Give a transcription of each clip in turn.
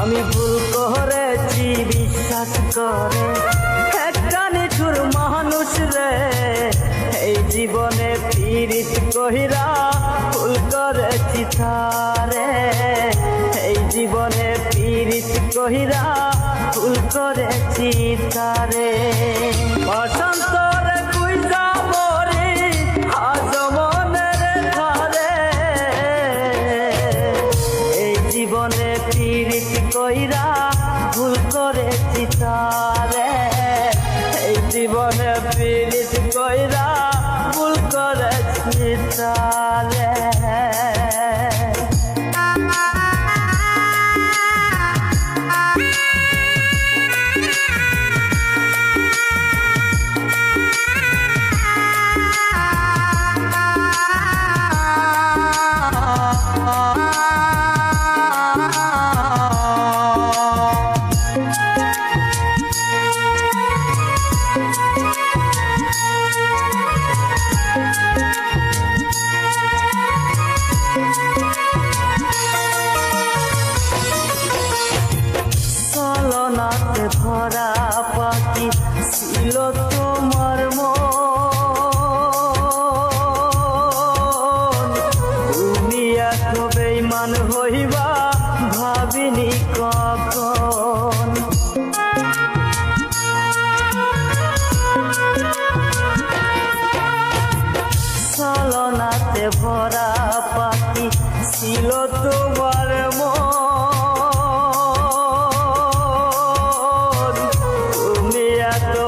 আমি ভুল করেছি বিশ্বাস করে একটা নিঠুর মানুষ রে। এই জীবনে পীড়িত কহিরা ভুল করেছি তারে। এই জীবনে পীড়িত কহিরা ভুল করেছি তারে। বসন্তরে কুইজা মরি আজ মনের ধারে। এই জীবনে পীড়িত কইরা ভুল করেছি তারে। এই জীবনে পীড়িত কইরা ভুল করেছি তারে। ছলনাতে ভরা পাখি ছিল তোমার মন। তুমি এত বেঈমান হইবা ভাবিনি কখন। ছলনাতে ভরা পাখি ছিল তোমার মন।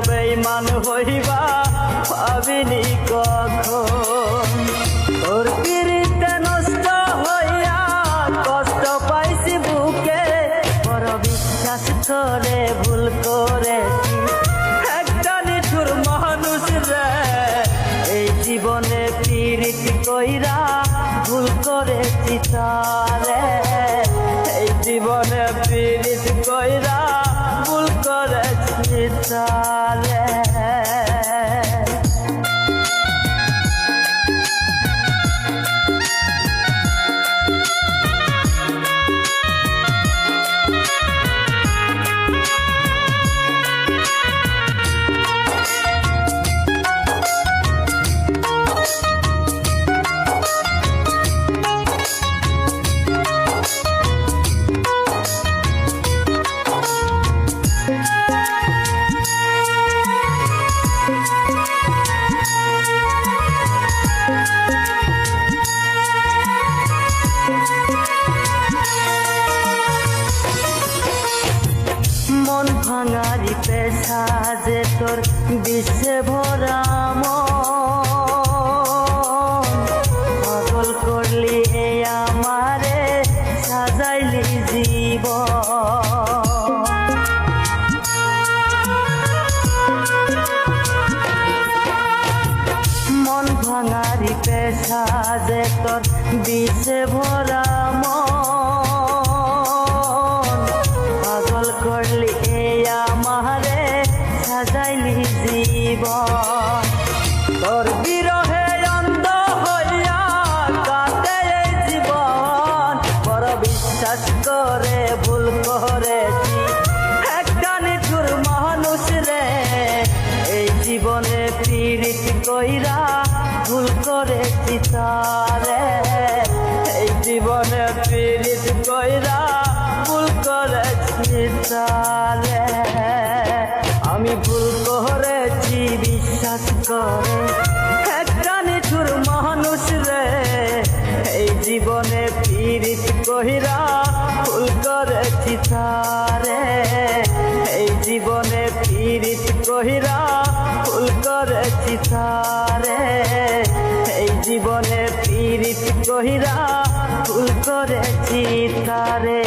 বেঈমান হইবা ভাবিনি কখন। তোর পিরিতে নষ্ট হইয়া কষ্ট পাইছি বুকে। বড় বিশ্বাস করে ভুল করেছি একটা নিঠুর মানুষ রে। এই জীবনে পীড়িত কইরা ভুল করেছি তারে। এই জীবনে পীড়িত কইরা ভুল করেছি তারে। মন ভাঙারি পেশা যে তোর বিশ্বে ভরা মন। পাগল করলি এ আমারে সাজাইলি জীবন। মন ভাঙারি পেশা যে তোর বিশ্বে ভরা মন। পাগল করলি এ আমারে সাজাইলি জীবন। তোর বিরহে অন্ধ হইয়া কাটে এই জীবন। বড় বিশ্বাস করে ভুল করেছি একটা নিঠুর মানুষ রে। এই জীবনে পীড়িত কইরা ভুল করেছি তারে। এই জীবনে পীড়িত কইরা ভুল করেছি তারে। আমি ভুল করেছি বিশ্বাস করে একটা নিঠুর মানুষ রে। এই জীবনে পীড়িত কইরা ভুল করেছি তারে। এই জীবনে পীড়িত কইরা ভুল করেছি তারে। এই জীবনে পীড়িত কইরা ভুল করেছি তারে।